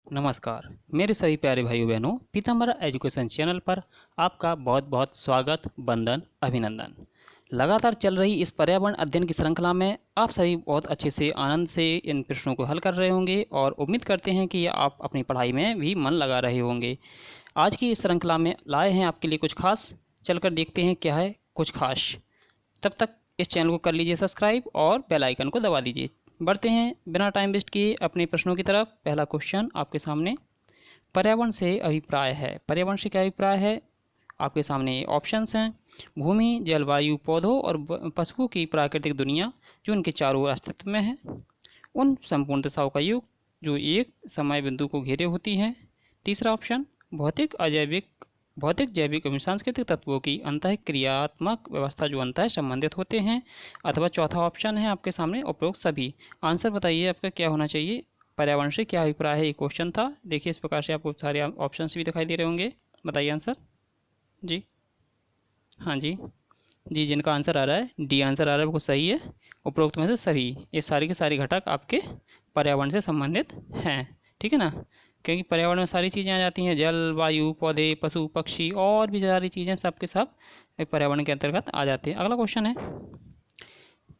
नमस्कार मेरे सभी प्यारे भाइयों बहनों, पीताम्बर एजुकेशन चैनल पर आपका बहुत बहुत स्वागत, वंदन, अभिनंदन। लगातार चल रही इस पर्यावरण अध्ययन की श्रृंखला में आप सभी बहुत अच्छे से आनंद से इन प्रश्नों को हल कर रहे होंगे और उम्मीद करते हैं कि आप अपनी पढ़ाई में भी मन लगा रहे होंगे। आज की इस श्रृंखला में लाए हैं आपके लिए कुछ खास। चलकर देखते हैं क्या है कुछ खास। तब तक इस चैनल को कर लीजिए सब्सक्राइब और बेल आइकन को दबा दीजिए। बढ़ते हैं बिना टाइम वेस्ट किए अपने प्रश्नों की तरफ। पहला क्वेश्चन आपके सामने, पर्यावरण से अभिप्राय है। पर्यावरण से क्या अभिप्राय है? आपके सामने ऑप्शंस हैं, भूमि, जलवायु, पौधों और पशुओं की प्राकृतिक दुनिया जो उनके चारों ओर अस्तित्व में है, उन संपूर्ण दिशाओं का योग जो एक समय बिंदु को घेरे होती हैं। तीसरा ऑप्शन, भौतिक जैविक एवं सांस्कृतिक तत्वों की अंतःक्रियात्मक व्यवस्था जो अंतः संबंधित होते हैं। अथवा चौथा ऑप्शन है आपके सामने उपरोक्त सभी। आंसर बताइए आपका क्या होना चाहिए। पर्यावरण से क्या अभिप्राय है, ये क्वेश्चन था। देखिए इस प्रकार से आपको सारे ऑप्शंस भी दिखाई दे रहे होंगे। बताइए आंसर। जी हाँ जी जी, जिनका आंसर आ रहा है डी आंसर आ रहा है, बिल्कुल सही है। उपरोक्त में से सभी, ये सारे के सारे घटक आपके पर्यावरण से संबंधित हैं। ठीक है ना, क्योंकि पर्यावरण में सारी चीज़ें आ जाती हैं, जल, वायु, पौधे, पशु, पक्षी और भी सारी चीज़ें सब के सब पर्यावरण के अंतर्गत आ जाते हैं। अगला क्वेश्चन है,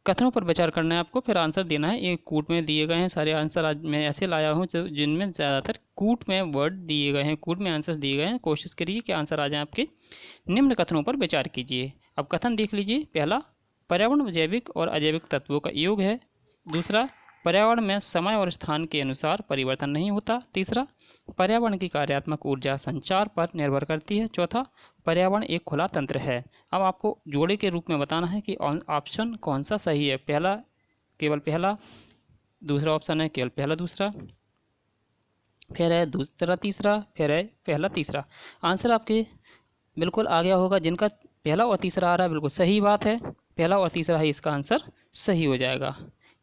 कथनों पर विचार करना है आपको, फिर आंसर देना है। ये कूट में दिए गए हैं सारे आंसर। आज मैं ऐसे लाया हूँ जिनमें ज़्यादातर कूट में वर्ड दिए गए हैं, कूट में आंसर्स दिए गए हैं। कोशिश करिए कि आंसर आ जाए आपके। निम्न कथनों पर विचार कीजिए। अब कथन देख लीजिए। पहला, पर्यावरण जैविक और अजैविक तत्वों का योग है। दूसरा, पर्यावरण में समय और स्थान के अनुसार परिवर्तन नहीं होता। तीसरा, पर्यावरण की कार्यात्मक ऊर्जा संचार पर निर्भर करती है। चौथा, पर्यावरण एक खुला तंत्र है। अब आपको जोड़े के रूप में बताना है कि ऑप्शन कौन सा सही है। पहला केवल पहला, दूसरा ऑप्शन है केवल पहला दूसरा, फिर है दूसरा तीसरा, फिर है पहला तीसरा। आंसर आपके बिल्कुल आ गया होगा। जिनका पहला और तीसरा आ रहा है बिल्कुल सही बात है, पहला और तीसरा ही इसका आंसर सही हो जाएगा।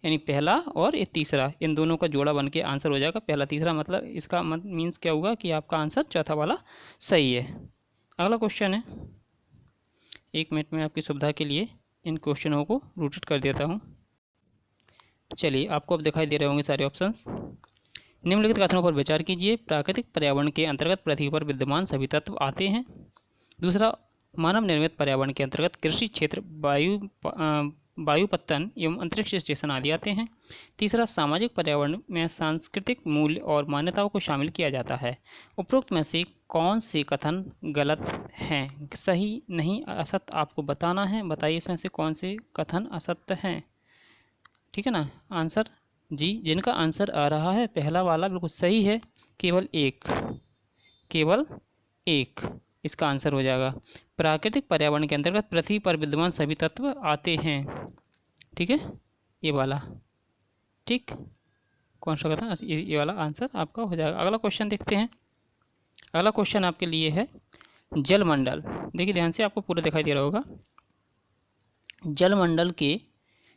यानी पहला और ये तीसरा, इन दोनों का जोड़ा बन के आंसर हो जाएगा पहला तीसरा। मतलब इसका मीन्स क्या होगा कि आपका आंसर चौथा वाला सही है। अगला क्वेश्चन है, एक मिनट में आपकी सुविधा के लिए इन क्वेश्चनों को रूटेट कर देता हूँ। चलिए, आपको अब दिखाई दे रहे होंगे सारे ऑप्शंस। निम्नलिखित कथनों पर विचार कीजिए। प्राकृतिक पर्यावरण के अंतर्गत पृथ्वी पर विद्यमान सभी तत्व आते हैं। दूसरा, मानव निर्मित पर्यावरण के अंतर्गत कृषि क्षेत्र, वायुपत्तन एवं अंतरिक्ष स्टेशन आदि आते हैं। तीसरा, सामाजिक पर्यावरण में सांस्कृतिक मूल्य और मान्यताओं को शामिल किया जाता है। उपरोक्त में से कौन से कथन गलत हैं? सही, नहीं, असत्य आपको बताना है। बताइए इसमें से कौन से कथन असत्य हैं। ठीक है ना। आंसर जी, जिनका आंसर आ रहा है पहला वाला बिल्कुल सही है। केवल एक इसका आंसर हो जाएगा। प्राकृतिक पर्यावरण के अंतर्गत पृथ्वी पर विद्यमान सभी तत्व आते हैं। ठीक है, ये वाला। ठीक, कौन सा कथन, ये वाला आंसर आपका हो जाएगा। अगला क्वेश्चन देखते हैं। अगला क्वेश्चन आपके लिए है जलमंडल। देखिए ध्यान से, आपको पूरा दिखाई दे रहा होगा।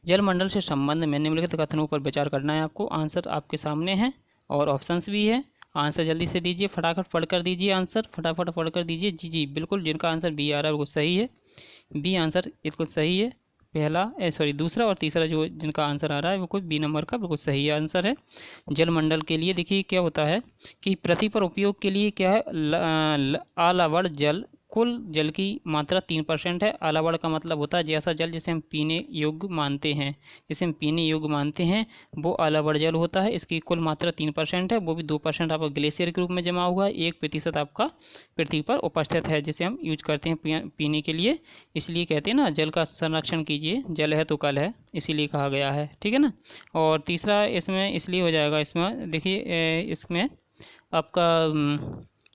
जलमंडल से संबंध में निम्नलिखित कथनों पर विचार करना है आपको। आंसर आपके सामने है और ऑप्शंस भी है। आंसर जल्दी से दीजिए, फटाफट पढ़कर दीजिए आंसर, फटाफट पढ़कर दीजिए। जी जी बिल्कुल, जिनका आंसर बी आ रहा है बिल्कुल सही है। बी आंसर बिल्कुल सही है। दूसरा और तीसरा जो जिनका आंसर आ रहा है बिल्कुल बी नंबर का बिल्कुल सही आंसर है। जलमंडल के लिए देखिए क्या होता है कि पृथ्वी पर उपयोग के लिए क्या है, आलावड़ जल, कुल जल की मात्रा 3% है। आलावड़ का मतलब होता है जैसा जल जिसे हम पीने योग्य मानते हैं, वो आलावड़ जल होता है। इसकी कुल मात्रा 3% है, वो भी 2% आपका ग्लेशियर के रूप में जमा हुआ है, 1% आपका पृथ्वी पर उपस्थित है जिसे हम यूज करते हैं पीने के लिए। इसलिए कहते हैं ना, जल का संरक्षण कीजिए, जल है तो कल है, इसीलिए कहा गया है। ठीक है ना। और तीसरा इसमें इसलिए हो जाएगा, इसमें देखिए इसमें आपका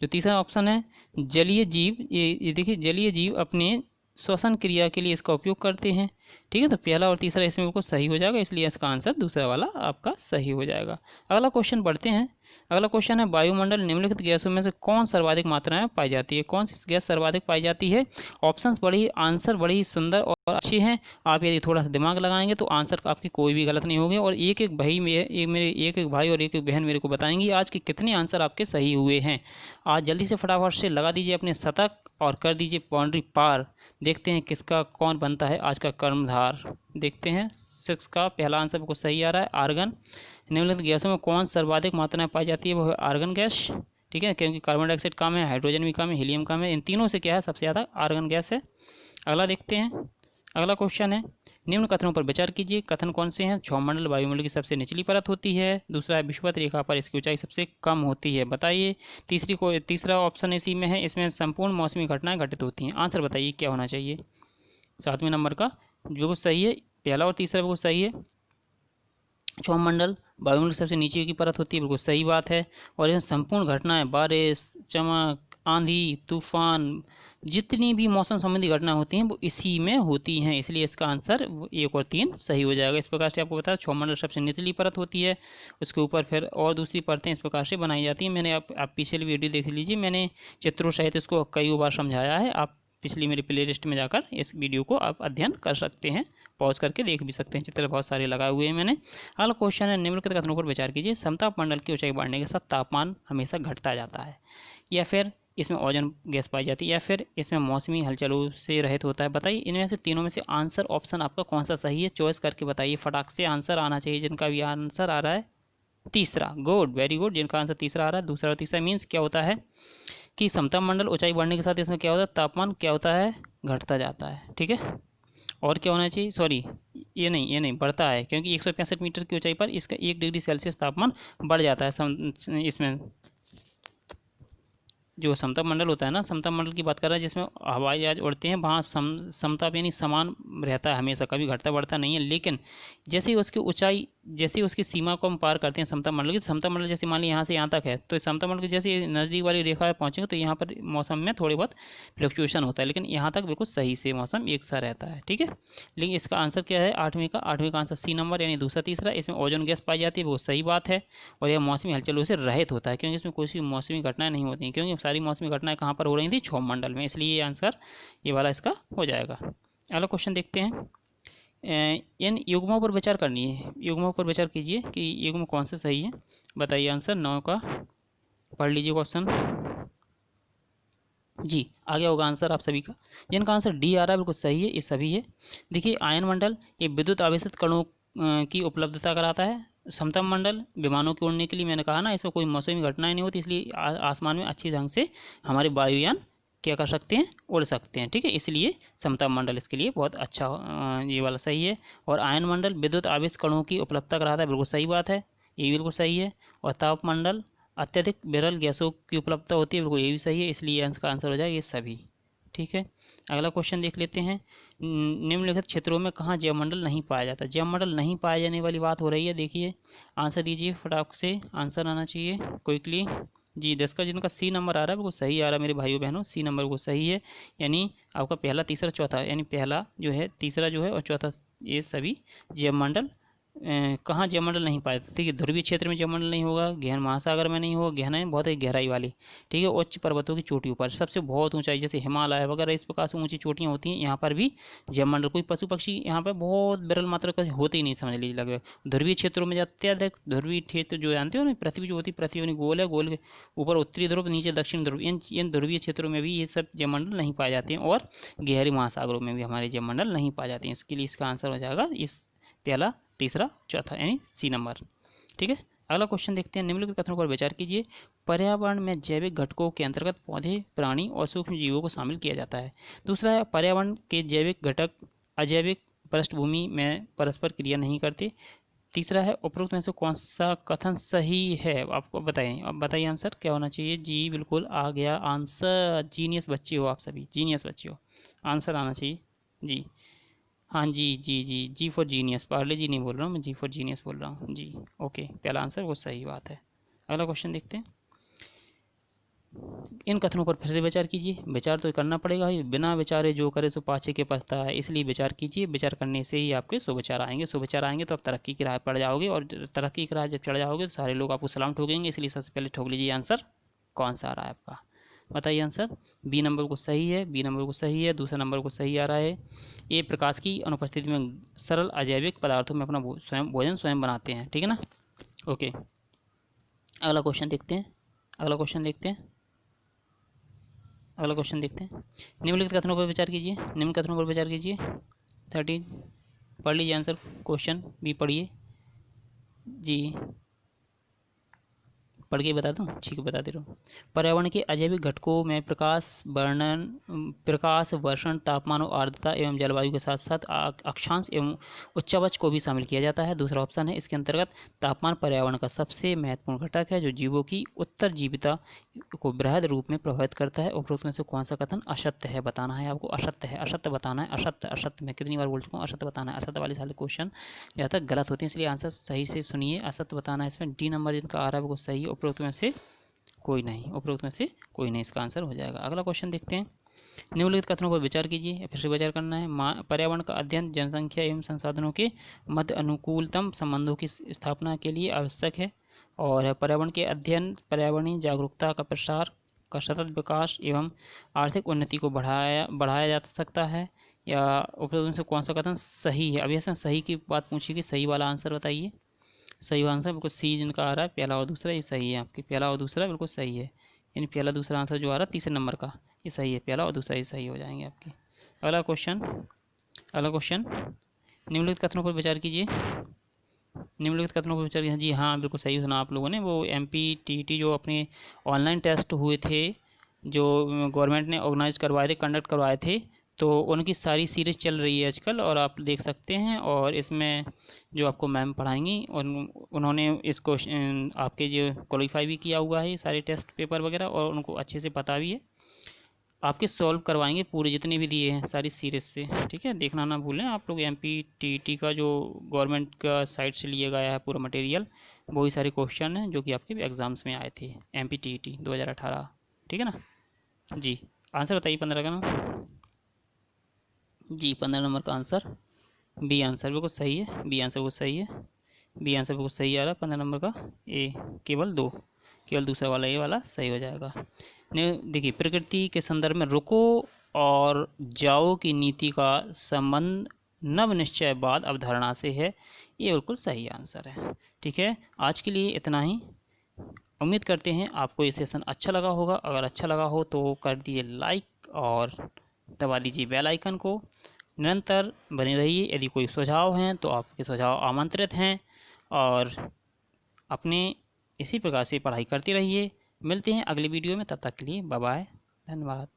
जो तीसरा ऑप्शन है जलीय जीव, ये देखिए जलीय जीव अपने श्वसन क्रिया के लिए इसका उपयोग करते हैं। ठीक है, तो पहला और तीसरा इसमें बिल्कुल सही हो जाएगा, इसलिए इसका आंसर दूसरा वाला आपका सही हो जाएगा। अगला क्वेश्चन बढ़ते हैं। अगला क्वेश्चन है, वायुमंडल निम्नलिखित गैसों में से कौन सर्वाधिक मात्रा में पाई जाती है? कौन सी गैस सर्वाधिक पाई जाती है? ऑप्शंस आंसर बड़ी सुंदर और अच्छे हैं। आप यदि थोड़ा सा दिमाग लगाएंगे तो आंसर आपकी कोई भी गलत नहीं होंगे। और एक एक भाई और एक एक बहन मेरे को बताएंगी आज के कितने आंसर आपके सही हुए हैं। आज जल्दी से फटाफट से लगा दीजिए अपने शतक और कर दीजिए बाउंड्री पार। देखते हैं किसका कौन बनता है आज का क्रम धर्मधार। देखते हैं 6 का पहला आंसर बिल्कुल सही आ रहा है, आर्गन। निम्नलिखित गैसों में कौन सर्वाधिक मात्रा में पाई जाती है, वो है आर्गन गैस। ठीक है, क्योंकि कार्बन डाइऑक्साइड कम है, हाइड्रोजन भी कम है, हीलियम कम है, इन तीनों से क्या है सबसे ज़्यादा आर्गन गैस है। अगला देखते हैं, अगला क्वेश्चन है, निम्न कथनों पर विचार कीजिए। कथन कौन से हैं? क्षौमंडल वायुमंडल की सबसे निचली परत होती है। दूसरा है विषुवत रेखा पर इसकी ऊंचाई सबसे कम होती है। बताइए। तीसरा ऑप्शन इसी में है, इसमें संपूर्ण मौसमी घटनाएं घटित होती हैं। आंसर बताइए क्या होना चाहिए। 7वें नंबर का बिल्कुल सही है, पहला और तीसरा बिल्कुल सही है। क्षौमंडल वायुमंडल की सबसे नीचे की परत होती है, बिल्कुल सही बात है। और इसमें संपूर्ण घटनाएं, बारिश, चमक, आंधी, तूफान, जितनी भी मौसम संबंधी घटनाएं होती हैं वो इसी में होती हैं, इसलिए इसका आंसर 1 और 3 सही हो जाएगा। इस प्रकार से आपको बताया क्षौमंडल सबसे निचली परत होती है, उसके ऊपर फिर और दूसरी परतें इस प्रकार से बनाई जाती हैं। मैंने आप पिछली वीडियो देख लीजिए, मैंने चित्रों सहित इसको कई बार समझाया है। आप पिछली मेरी प्लेलिस्ट में जाकर इस वीडियो को आप अध्ययन कर सकते हैं, पॉज करके देख भी सकते हैं, चित्र बहुत सारे लगाए हुए हैं मैंने। अगला क्वेश्चन है, निम्नलिखित कथनों पर विचार कीजिए। समताप मंडल की ऊंचाई बढ़ने के साथ तापमान हमेशा घटता जाता है, या फिर इसमें ओजोन गैस पाई जाती है, या फिर इसमें मौसमी हलचलों से रहित होता है। बताइए इनमें से तीनों में से आंसर ऑप्शन आपका कौन सा सही है, चॉइस करके बताइए। फटाक से आंसर आना चाहिए। जिनका भी आंसर आ रहा है तीसरा, गुड, वेरी गुड। जिनका आंसर तीसरा आ रहा है, दूसरा और तीसरा मीन्स क्या होता है कि समताप मंडल ऊंचाई बढ़ने के साथ इसमें क्या होता है, तापमान क्या होता है, घटता जाता है। ठीक है, और क्या होना चाहिए, सॉरी ये नहीं बढ़ता है, क्योंकि 165 मीटर की ऊंचाई पर इसका 1 डिग्री सेल्सियस तापमान बढ़ जाता है। इसमें जो समताप मंडल होता है ना, समताप मंडल की बात कर रहे हैं जिसमें हवाई जहाज उड़ते हैं, वहाँ समताप यानी समान रहता है हमेशा, कभी घटता बढ़ता नहीं है। लेकिन जैसे ही उसकी ऊंचाई, जैसे ही उसकी सीमा को हम पार करते हैं समताप मंडल की, तो समताप मंडल जैसे मान ली यहाँ से यहाँ तक है, तो समताप मंडल की जैसे नज़दीक वाली रेखा पर पहुँचेंगे तो यहाँ पर मौसम में थोड़ी बहुत फ्लक्चुएशन होता है, लेकिन यहाँ तक बिल्कुल सही से मौसम एक सा रहता है। ठीक है, लेकिन इसका आंसर क्या है, 8वें का आंसर सी नंबर यानी दूसरा तीसरा। इसमें ओजोन गैस पाई जाती है, वो सही बात है। और यह मौसमी हलचलों से रहित होता है, क्योंकि इसमें कोई सी मौसमी घटनाएं नहीं होती हैं, क्योंकि सारी मौसमी घटनाएं कहाँ पर हो रही थी, क्षौमंडल में, इसलिए ये आंसर ये वाला इसका हो जाएगा। अगला क्वेश्चन देखते हैं। इन युग्मों पर विचार करनी है, युग्मों पर विचार कीजिए कि युग्म कौन से सही है। बताइए आंसर 9 का, पढ़ लीजिए ऑप्शन जी, आ गया होगा आंसर आप सभी का। जिनका आंसर डी आ रहा है बिल्कुल सही है, ये सभी है। देखिए आयन मंडल ये विद्युत आवेशित कणों की उपलब्धता कराता है। समतल मंडल विमानों के उड़ने के लिए, मैंने कहा ना इसमें कोई मौसमी घटनाएं नहीं होती, इसलिए आसमान में अच्छी ढंग से हमारे वायुयान क्या कर सकते हैं, उड़ सकते हैं। ठीक है, इसलिए समताप मंडल इसके लिए बहुत अच्छा ये वाला सही है। और आयन मंडल विद्युत आवेश कणों की उपलब्धता कराता है, बिल्कुल सही बात है, ये बिल्कुल सही है। और ताप मंडल अत्यधिक विरल गैसों की उपलब्धता होती है, बिल्कुल ये भी सही है, इसलिए इसका आंसर हो जाएगा ये सभी। ठीक है, अगला क्वेश्चन देख लेते हैं। निम्नलिखित क्षेत्रों में कहाँ जैवमंडल नहीं पाया जाता। जैवमंडल नहीं पाए जाने वाली बात हो रही है, देखिए आंसर दीजिए, फटाक से आंसर आना चाहिए क्विकली जी। 10 का जिनका सी नंबर आ रहा है बिल्कुल सही आ रहा है मेरे भाइयों बहनों, सी नंबर को सही है, यानी आपका पहला तीसरा चौथा, यानी पहला जो है, तीसरा जो है और चौथा, ये सभी जैवमंडल कहाँ जैवमंडल नहीं पाए। ठीक है, ध्रुवीय क्षेत्र में जैवमंडल नहीं होगा, गहन महासागर में नहीं होगा, गहराई बहुत ही गहराई वाली, ठीक है, उच्च पर्वतों की चोटियों पर, सबसे बहुत ऊंचाई जैसे हिमालय वगैरह इस प्रकार से ऊंची चोटियाँ होती हैं, यहाँ पर भी जैवमंडल, कोई पशु पक्षी यहाँ पर बहुत विरल मात्रा का होते ही नहीं, समझ लीजिए लगभग। ध्रुवीय क्षेत्रों में अत्यधिक, ध्रुवीय क्षेत्र जो जानते हो ना, पृथ्वी जो होती है, पृथ्वी गोल है, गोल के ऊपर उत्तरी ध्रुव, नीचे दक्षिण ध्रुव, इन ध्रुवीय क्षेत्रों में भी ये सब जैवमंडल नहीं पाए जाते हैं। और गहरे महासागरों में भी हमारे जैवमंडल नहीं पाए जाते हैं, इसके लिए इसका आंसर हो जाएगा इस पहला तीसरा चौथा यानी सी नंबर। ठीक है, अगला क्वेश्चन देखते हैं। निम्नलिखित कथनों पर विचार कीजिए। पर्यावरण में जैविक घटकों के अंतर्गत पौधे, प्राणी और सूक्ष्म जीवों को शामिल किया जाता है। दूसरा है पर्यावरण के जैविक घटक अजैविक पृष्ठभूमि में परस्पर क्रिया नहीं करते। तीसरा है उपरोक्त में से कौन सा कथन सही है, आपको बताएं, अब बताइए आंसर क्या होना चाहिए। जी बिल्कुल आ गया आंसर, जीनियस बच्चे हो आप सभी, जीनियस बच्चे हो, आंसर आना चाहिए जी। हाँ जी जी जी, जी फॉर जीनियस, पार्ले जी नहीं बोल रहा हूँ मैं, जी फॉर जीनियस बोल रहा हूँ जी। ओके, पहला आंसर वो सही बात है। अगला क्वेश्चन देखते हैं। इन कथनों पर फिर से विचार कीजिए, विचार तो करना पड़ेगा ही, बिना विचारे जो करे सो पाछे के पछता है, इसलिए विचार कीजिए, विचार करने से ही आपके सुविचार आएंगे, सुविचार आएंगे तो आप तरक्की की राह पड़ जाओगे, और तरक्की की राह जब चढ़ जाओगे तो सारे लोग आपको सलाम ठोकेंगे, इसलिए सबसे पहले ठोक लीजिए आंसर कौन सा आ रहा है आपका, बताइए आंसर। बी नंबर को सही है, बी नंबर को सही है, दूसरा नंबर को सही आ रहा है। ये प्रकाश की अनुपस्थिति में सरल अजैविक पदार्थों में अपना स्वयं भोजन स्वयं बनाते हैं, ठीक है ना। ओके, अगला क्वेश्चन देखते हैं, अगला क्वेश्चन देखते हैं, अगला क्वेश्चन देखते हैं। निम्नलिखित कथनों पर विचार कीजिए, निम्न कथनों पर विचार कीजिए। 13 पढ़ लीजिए आंसर, क्वेश्चन भी पढ़िए जी। पढ़ के बता दूं? ठीक है, बता दे रहा हूँ। पर्यावरण के अजैविक घटकों में प्रकाश वर्षण, तापमान और आर्द्रता एवं जलवायु के साथ साथ अक्षांश एवं उच्चावच को भी शामिल किया जाता है। दूसरा ऑप्शन है इसके अंतर्गत तापमान पर्यावरण का सबसे महत्वपूर्ण घटक है जो जीवों की उत्तरजीविता को बृहद रूप में प्रभावित करता है। उपरोक्त में से कौन सा कथन असत्य है बताना है आपको। असत्य है, असत्य बताना है। असत्य, असत्य मैं कितनी बार बोल चुका हूँ, असत्य बताना है। असत्य वाले सारे क्वेश्चन ज़्यादातर गलत होते हैं, इसलिए आंसर सही से सुनिए। असत्य बताना है इसमें। डी नंबर जिनका आ रहा है वो सही है, उपरोक्त में से कोई नहीं, उपरोक्त में से कोई नहीं इसका आंसर हो जाएगा। अगला क्वेश्चन देखते हैं। निम्नलिखित कथनों पर विचार कीजिए, फिर से विचार करना है। पर्यावरण का अध्ययन जनसंख्या एवं संसाधनों के मध्य अनुकूलतम संबंधों की स्थापना के लिए आवश्यक है। और पर्यावरण के अध्ययन पर्यावरणीय जागरूकता का प्रसार का सतत विकास एवं आर्थिक उन्नति को बढ़ाया जा सकता है। या उपरोक्त में से कौन सा कथन सही है? अभी इसमें सही की बात पूछी कि सही वाला आंसर बताइए। सही आंसर बिल्कुल सी जिनका आ रहा है, पहला और दूसरा, ये सही है आपकी। पहला और दूसरा बिल्कुल सही है, यानी पहला दूसरा आंसर जो आ रहा है तीसरे नंबर का, ये सही है। पहला और दूसरा ये सही हो जाएंगे आपके। अगला क्वेश्चन, अगला क्वेश्चन। निम्नलिखित कथनों पर विचार कीजिए। निम्नलिखित कथनों पर विचार कीजिए। जी हाँ, बिल्कुल सही सुना आप लोगों ने। वो MPTT जो अपने ऑनलाइन टेस्ट हुए थे, जो गवर्नमेंट ने ऑर्गेनाइज करवाए थे, कंडक्ट करवाए थे, तो उनकी सारी सीरीज़ चल रही है आजकल और आप देख सकते हैं। और इसमें जो आपको मैम पढ़ाएंगी और उन्होंने इस क्वेश्चन आपके जो क्वालिफाई भी किया हुआ है सारे टेस्ट पेपर वगैरह, और उनको अच्छे से पता भी है। आपके सॉल्व करवाएंगे पूरे जितने भी दिए हैं सारी सीरीज से, ठीक है। देखना ना भूलें आप लोग। MPTT का जो गवर्नमेंट का साइट से लिया गया है पूरा मटेरियल, वही सारे क्वेश्चन हैं जो कि आपके एग्ज़ाम्स में आए थे MPTT 2018, ठीक है ना जी। आंसर बताइए 15 का ना जी। 15 नंबर का आंसर बी आंसर बिल्कुल सही है। बी आंसर बिल्कुल सही है। बी आंसर बिल्कुल सही आ रहा है 15 नंबर का। ए केवल दो, केवल दूसरा वाला ए वाला सही हो जाएगा। देखिए, प्रकृति के संदर्भ में रुको और जाओ की नीति का संबंध नव निश्चयवाद अवधारणा से है। ये बिल्कुल सही आंसर है, ठीक है। आज के लिए इतना ही। उम्मीद करते हैं आपको ये सेशन अच्छा लगा होगा। अगर अच्छा लगा हो तो कर दिए लाइक और दबा दीजिए बेल आइकन को। निरंतर बने रहिए। यदि कोई सुझाव हैं तो आपके सुझाव आमंत्रित हैं। और अपने इसी प्रकार से पढ़ाई करते रहिए। मिलते हैं अगली वीडियो में, तब तक के लिए बाय बाय, धन्यवाद।